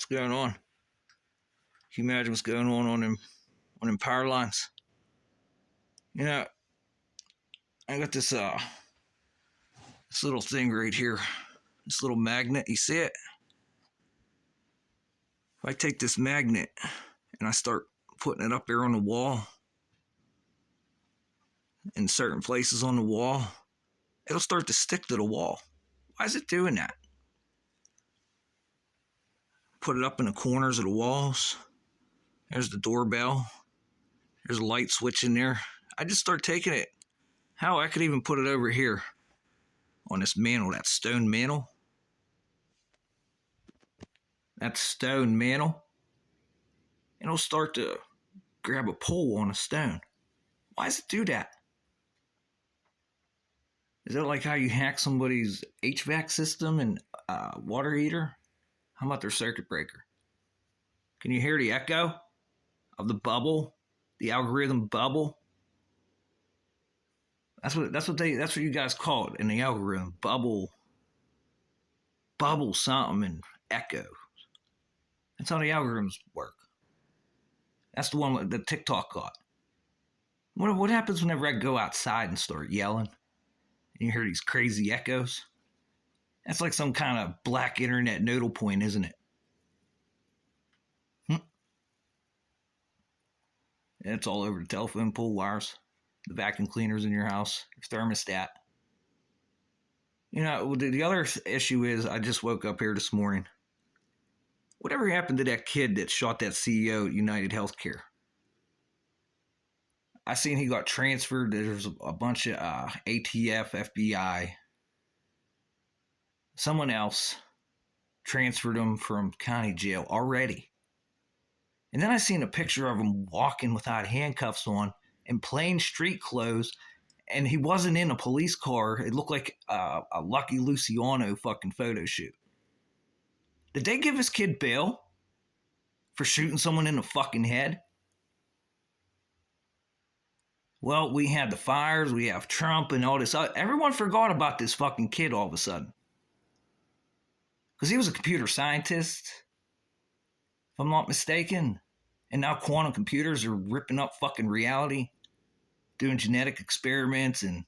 What's going on? Can you imagine what's going on them power lines? You know, I got this little thing right here. This little magnet, you see it? If I take this magnet and I start putting it up there on the wall, in certain places on the wall, it'll start to stick to the wall. Why is it doing that? Put it up in the corners of the walls. There's the doorbell. There's a light switch in there. I just start taking it. How I could even put it over here on this mantle, that stone mantle. That stone mantle. And it'll start to grab a pole on a stone. Why does it do that? Is that like how you hack somebody's HVAC system and water heater? How about their circuit breaker? Can you hear the echo of the bubble, the algorithm bubble? That's what you guys call it in the algorithm, bubble something and echo. That's how the algorithms work. That's the one that TikTok got. What happens whenever I go outside and start yelling and you hear these crazy echoes? That's like some kind of black internet nodal point, isn't it? It's all over the telephone pole wires, the vacuum cleaners in your house, your thermostat. You know, the other issue is I just woke up here this morning. Whatever happened to that kid that shot that CEO at United Healthcare? I seen he got transferred. There's a bunch of ATF, FBI. Someone else transferred him from county jail already. And then I seen a picture of him walking without handcuffs on in plain street clothes, and he wasn't in a police car. It looked like a Lucky Luciano fucking photo shoot. Did they give this kid bail for shooting someone in the fucking head? Well, we had the fires, we have Trump and all this. Everyone forgot about this fucking kid all of a sudden. Because he was a computer scientist, if I'm not mistaken. And now quantum computers are ripping up fucking reality, doing genetic experiments and...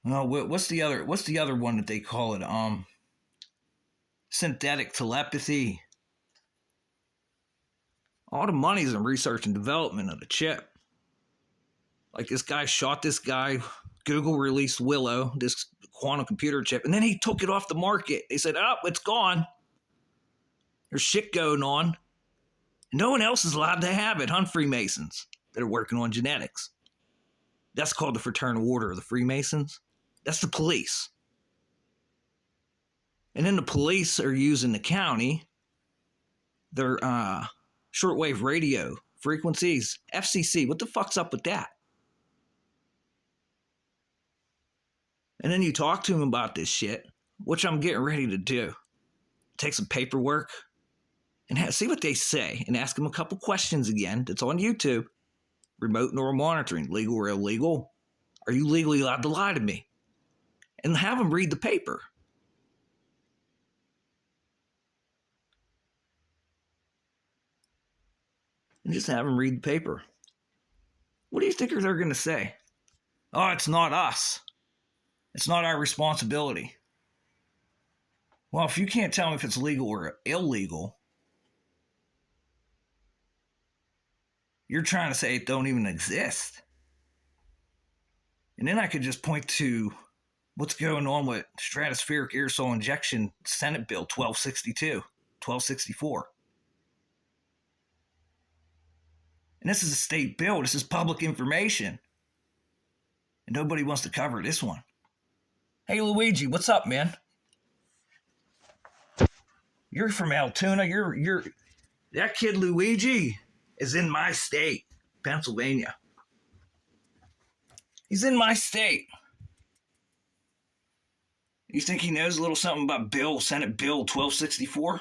Well, what's the other one that they call it? Synthetic telepathy. All the money's in research and development of the chip. Like this guy shot this guy. Google released Willow, this quantum computer chip, and then he took it off the market. They said, oh, it's gone. There's shit going on. No one else is allowed to have it, Freemasons that are working on genetics. That's called the Fraternal Order of the Freemasons. That's the police. And then the police are using the county, their shortwave radio frequencies, FCC. What the fuck's up with that? And then you talk to them about this shit, which I'm getting ready to do. Take some paperwork and see what they say and ask them a couple questions again. That's on YouTube. Remote neural monitoring, legal or illegal? Are you legally allowed to lie to me? And have them read the paper. And just have them read the paper. What do you think they're going to say? Oh, it's not us. It's not our responsibility. Well, if you can't tell me if it's legal or illegal, you're trying to say it don't even exist. And then I could just point to what's going on with stratospheric aerosol injection, Senate Bill 1264. And this is a state bill. This is public information. And nobody wants to cover this one. Hey, Luigi, what's up, man? You're from Altoona. You're that kid Luigi is in my state, Pennsylvania. He's in my state. You think he knows a little something about Senate Bill 1264? You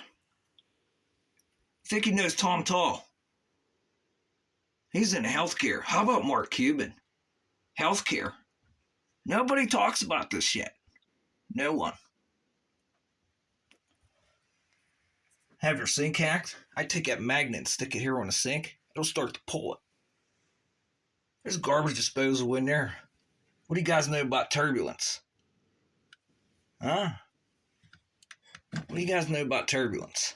think he knows Tom Tall? He's in healthcare. How about Mark Cuban? Healthcare. Nobody talks about this shit. No one. have your sink hacked, I take that magnet and stick it here on the sink. It'll start to pull it. There's garbage disposal in there. What do you guys know about turbulence? Huh? What do you guys know about turbulence?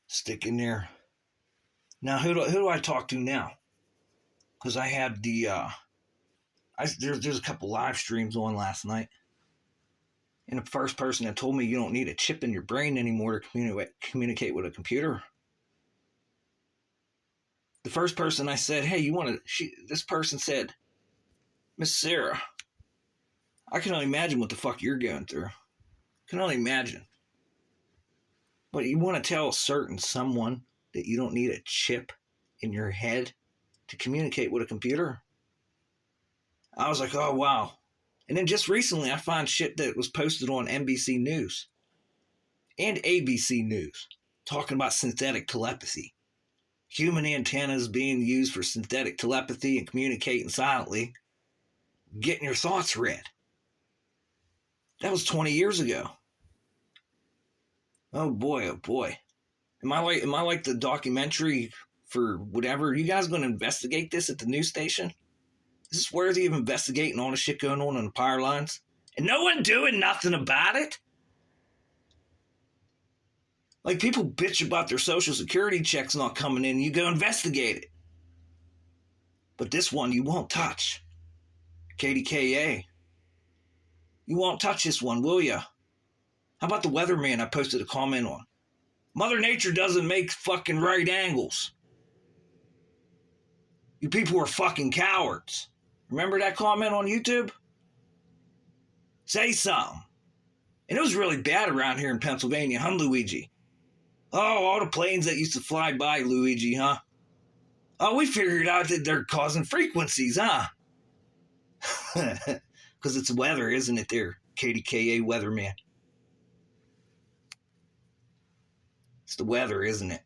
Stick in there. Now, who do I talk to now? Because I had there's a couple live streams on last night. And the first person that told me you don't need a chip in your brain anymore to communicate with a computer. The first person I said, hey, this person said, Miss Sarah, I can only imagine what the fuck you're going through. I can only imagine. But you want to tell someone that you don't need a chip in your head to communicate with a computer? I was like, oh, wow. And then just recently, I found shit that was posted on NBC News and ABC News talking about synthetic telepathy. Human antennas being used for synthetic telepathy and communicating silently, getting your thoughts read. That was 20 years ago. Oh boy, oh boy. Am I like the documentary for whatever? Are you guys going to investigate this at the news station? Is this worthy of investigating all the shit going on the power lines? And no one doing nothing about it? Like, people bitch about their social security checks not coming in, you go investigate it. But this one you won't touch. KDKA. You won't touch this one, will ya? How about the weatherman I posted a comment on? Mother Nature doesn't make fucking right angles. You people are fucking cowards. Remember that comment on YouTube? Say something. And it was really bad around here in Pennsylvania, huh, Luigi? Oh, all the planes that used to fly by, Luigi, huh? Oh, we figured out that they're causing frequencies, huh? Because it's weather, isn't it there, KDKA weatherman? It's the weather, isn't it?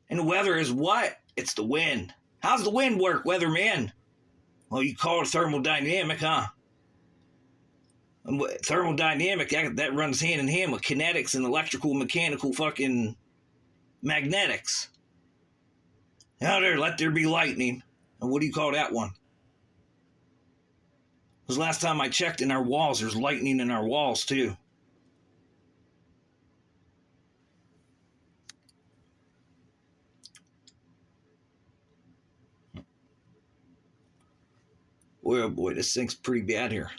And the weather is what? It's the wind. How's the wind work, weatherman? Well, you call it thermodynamic, huh? Thermodynamic, that runs hand in hand with kinetics and electrical, mechanical, fucking magnetics. Now there, let there be lightning. And what do you call that one? Because last time I checked in our walls, there's lightning in our walls too. Boy, oh boy, this thing's pretty bad here.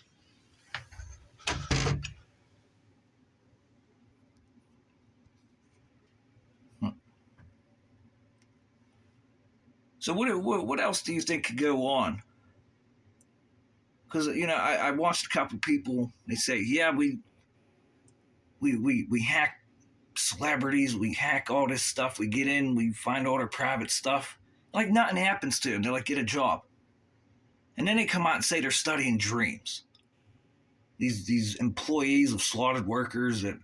So what else do you think could go on? Because, you know, I watched a couple people, they say, yeah, we hack celebrities, we hack all this stuff, we get in, we find all their private stuff. Like, nothing happens to them. They're like, get a job. And then they come out and say they're studying dreams. These employees of slaughtered workers that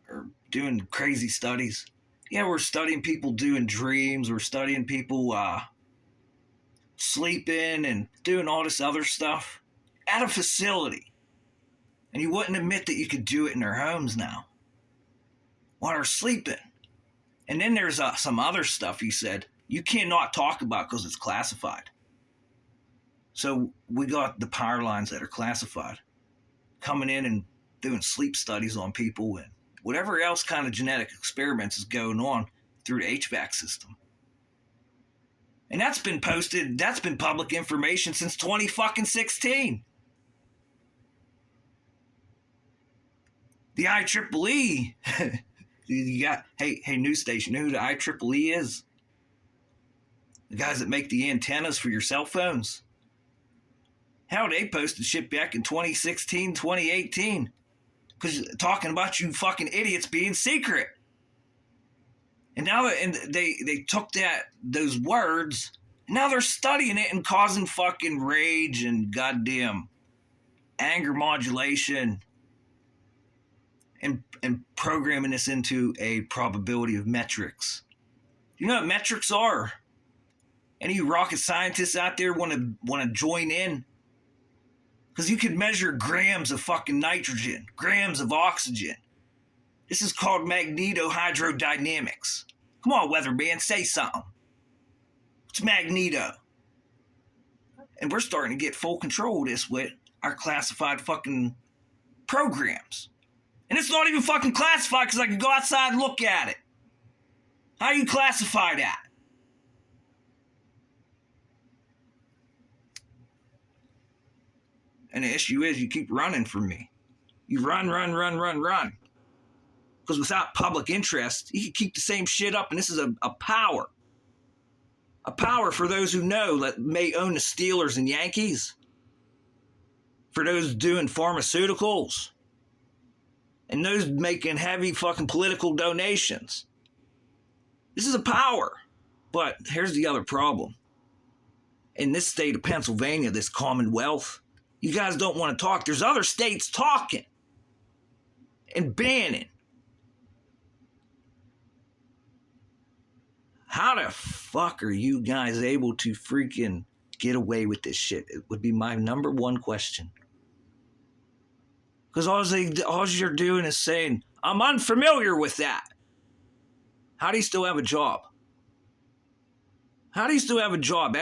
are doing crazy studies. Yeah, we're studying people doing dreams. We're studying people sleeping and doing all this other stuff at a facility. And you wouldn't admit that you could do it in their homes now while they're sleeping. And then there's some other stuff he said you cannot talk about because it's classified. So we got the power lines that are classified coming in and doing sleep studies on people and whatever else kind of genetic experiments is going on through the HVAC system. And that's been posted, that's been public information since 2016. The IEEE, you got, hey, news station, you know who the IEEE is? The guys that make the antennas for your cell phones. Hell, they posted shit back in 2016, 2018. Because talking about you fucking idiots being secret. And now they took those words, and now they're studying it and causing fucking rage and goddamn anger modulation and programming this into a probability of metrics. You know what metrics are? Any of you rocket scientists out there want to join in? Because you can measure grams of fucking nitrogen, grams of oxygen. This is called magnetohydrodynamics. Come on, weatherman, say something. It's magneto. And we're starting to get full control of this with our classified fucking programs. And it's not even fucking classified because I can go outside and look at it. How do you classify that? And the issue is you keep running from me. You run. Because without public interest, you can keep the same shit up, and this is a power. A power for those who know that may own the Steelers and Yankees. For those doing pharmaceuticals. And those making heavy fucking political donations. This is a power. But here's the other problem. In this state of Pennsylvania, this Commonwealth, you guys don't want to talk. There's other states talking and banning. How the fuck are you guys able to freaking get away with this shit? It would be my number one question. Because all you're doing is saying, I'm unfamiliar with that. How do you still have a job? How do you still have a job?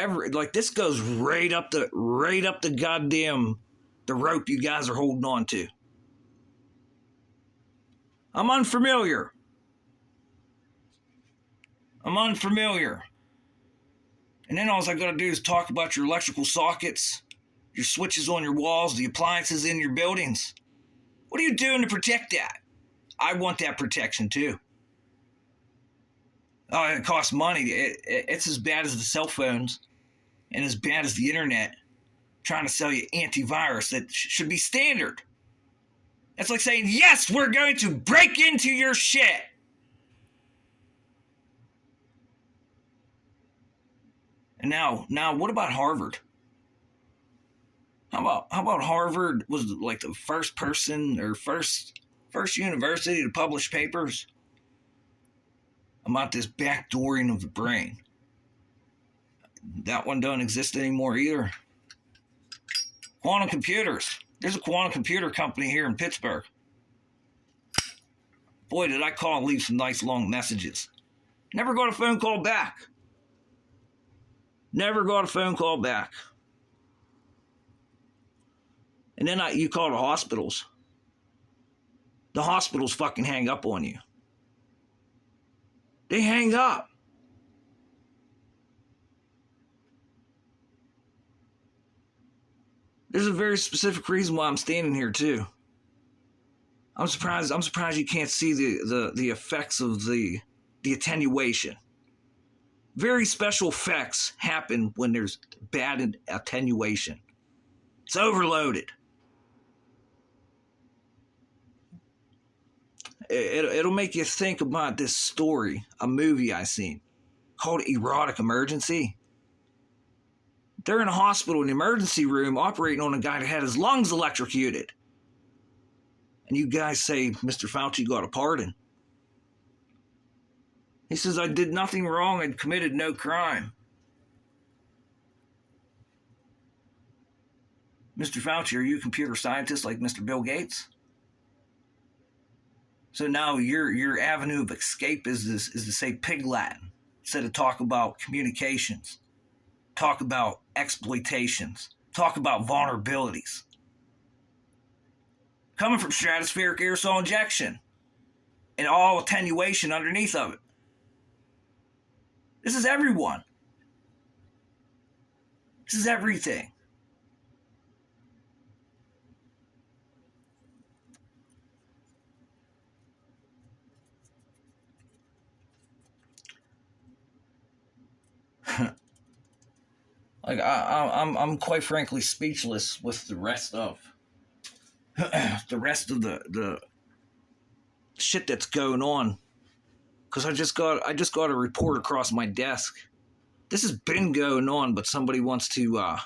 This goes right up the goddamn the rope you guys are holding on to. I'm unfamiliar. And then all I gotta do is talk about your electrical sockets, your switches on your walls, the appliances in your buildings. What are you doing to protect that? I want that protection too. Oh, it costs money. It's as bad as the cell phones and as bad as the internet trying to sell you antivirus that should be standard. That's like saying, yes, we're going to break into your shit. And now, what about Harvard? How about Harvard was like the first person or first university to publish papers about this backdooring of the brain? That one don't exist anymore either. Quantum computers. There's a quantum computer company here in Pittsburgh. Boy, did I call and leave some nice long messages. Never got a phone call back. And then you call the hospitals. The hospitals fucking hang up on you. They hang up. There's a very specific reason why I'm standing here too. I'm surprised you can't see the effects of the attenuation. Very special effects happen when there's bad attenuation. It's overloaded. It'll make you think about this story, a movie I seen called Erotic Emergency. They're in a hospital in the emergency room operating on a guy that had his lungs electrocuted. And you guys say, Mr. Fauci got a pardon. He says, I did nothing wrong and committed no crime. Mr. Fauci, are you a computer scientist like Mr. Bill Gates? So now your avenue of escape is to say pig Latin instead of talk about communications, talk about exploitations, talk about vulnerabilities. Coming from stratospheric aerosol injection and all attenuation underneath of it. This is everyone. This is everything. Like I'm quite frankly speechless with the rest of the shit that's going on. Because I just got a report across my desk. This has been going on, but somebody wants to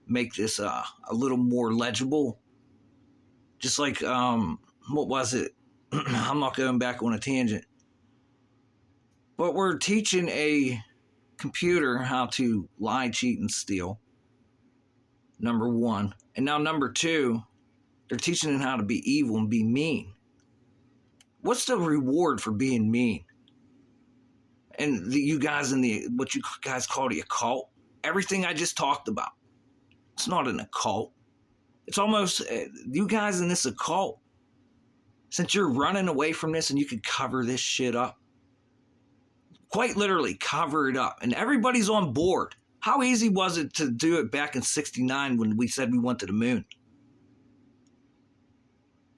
make this a little more legible. Just like what was it? I'm not going back on a tangent. But we're teaching a computer how to lie, cheat, and steal. Number one. And now number two, they're teaching them how to be evil and be mean. What's the reward for being mean? And you guys in what you guys call the occult, everything I just talked about, it's not an occult. It's almost, you guys in this occult, since you're running away from this and you could cover this shit up, quite literally cover it up, and everybody's on board. How easy was it to do it back in '69 when we said we went to the moon?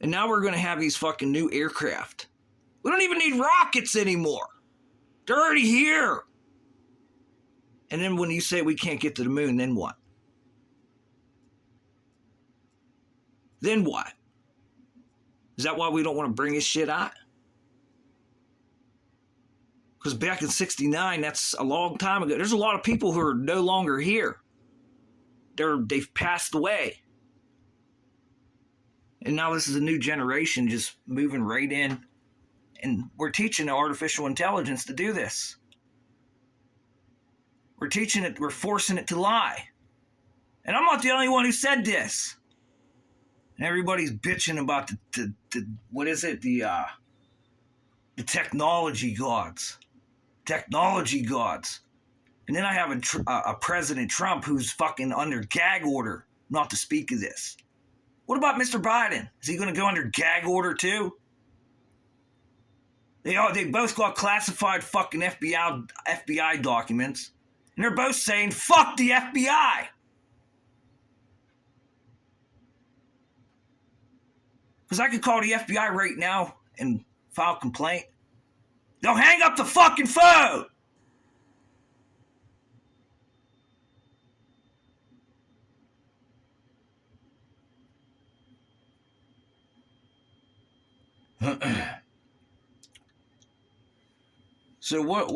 And now we're going to have these fucking new aircraft. We don't even need rockets anymore. They're already here. And then when you say we can't get to the moon, then what? Then what? Is that why we don't want to bring this shit out? Because back in '69, that's a long time ago. There's a lot of people who are no longer here. They've passed away. And now this is a new generation just moving right in. And we're teaching artificial intelligence to do this. We're teaching it, we're forcing it to lie. And I'm not the only one who said this. And everybody's bitching about the what is it? The technology gods. Technology gods. And then I have a President Trump who's fucking under gag order not to speak of this. What about Mr. Biden? Is he going to go under gag order too? They both got classified fucking FBI documents. And they're both saying, fuck the FBI. Because I could call the FBI right now and file a complaint. They'll hang up the fucking phone. So what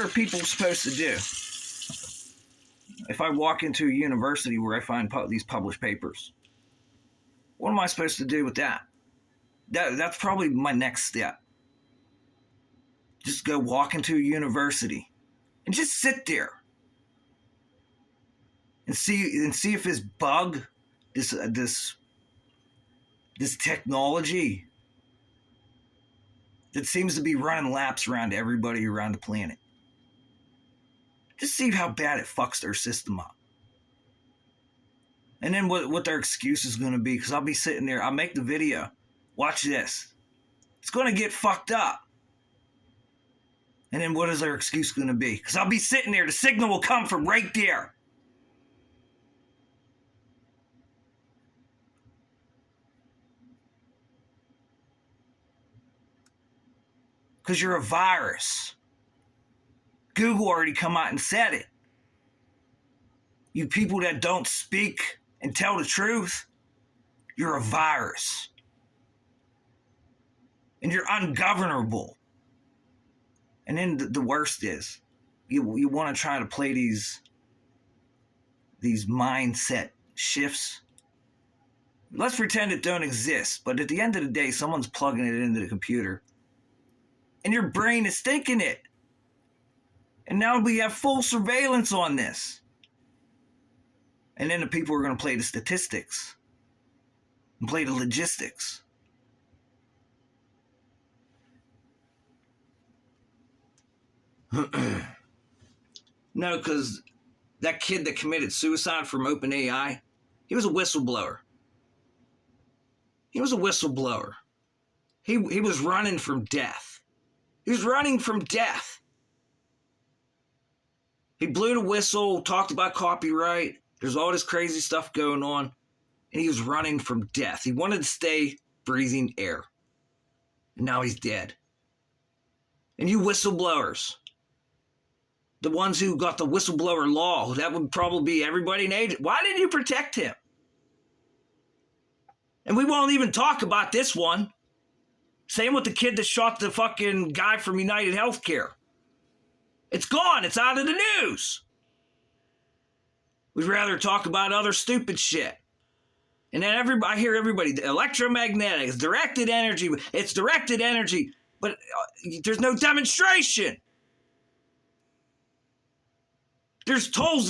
are people supposed to do? If I walk into a university where I find these published papers, what am I supposed to do with that? That's probably my next step. Just go walk into a university and just sit there and see if this bug, this technology that seems to be running laps around everybody around the planet. Just see how bad it fucks their system up. And then what their excuse is going to be, because I'll be sitting there, I'll make the video. Watch this. It's going to get fucked up. And then what is their excuse going to be? Because I'll be sitting there, the signal will come from right there. Because you're a virus. Google already come out and said it. You people that don't speak and tell the truth, you're a virus. And you're ungovernable. And then the worst is, you want to try to play these mindset shifts. Let's pretend it don't exist, but at the end of the day, someone's plugging it into the computer. And your brain is thinking it. And now we have full surveillance on this. And then the people are going to play the statistics and play the logistics. No, because that kid that committed suicide from OpenAI, he was a whistleblower. He was a whistleblower. He was running from death. He was running from death. He blew the whistle, talked about copyright. There's all this crazy stuff going on. And he was running from death. He wanted to stay breathing air. And now he's dead. And you whistleblowers, the ones who got the whistleblower law, that would probably be everybody in age. Why didn't you protect him? And we won't even talk about this one. Same with the kid that shot the fucking guy from United Healthcare. It's gone. It's out of the news. We'd rather talk about other stupid shit. And then I hear everybody, electromagnetics, directed energy. It's directed energy, but there's no demonstration. There's tools